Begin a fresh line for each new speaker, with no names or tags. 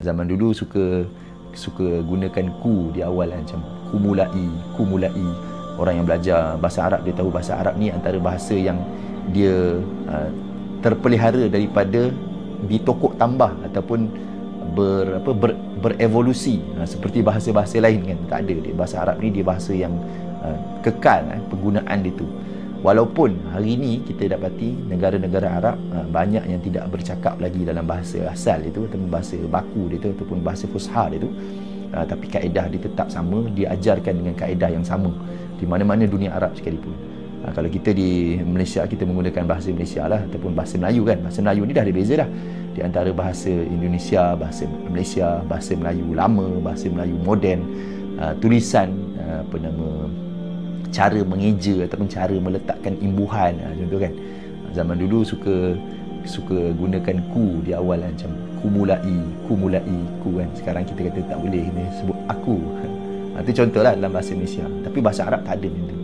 Zaman dulu suka gunakan ku di awal macam kumulai. Orang yang belajar bahasa Arab dia tahu bahasa Arab ni antara bahasa yang dia terpelihara daripada ditokok tambah ataupun berevolusi seperti bahasa-bahasa lain kan. Tak ada dia, bahasa Arab ni dia bahasa yang kekal penggunaan dia tu. Walaupun hari ini kita dapati negara-negara Arab banyak yang tidak bercakap lagi dalam bahasa asal itu ataupun bahasa baku dia tu ataupun bahasa fusha dia tu, tapi kaedah dia tetap sama, diajarkan dengan kaedah yang sama di mana-mana dunia Arab sekalipun. Kalau kita di Malaysia, kita menggunakan bahasa Malaysia lah ataupun bahasa Melayu kan. Bahasa Melayu ni dah ada beza dah di antara bahasa Indonesia, bahasa Malaysia, bahasa Melayu lama, bahasa Melayu moden, tulisan cara mengeja ataupun cara meletakkan imbuhan contoh kan. Zaman dulu suka gunakan ku di awal macam kumulai ku kan. Sekarang kita kata tak boleh, kita sebut aku. Itu contohlah dalam bahasa Malaysia. Tapi bahasa Arab tak ada macam tu.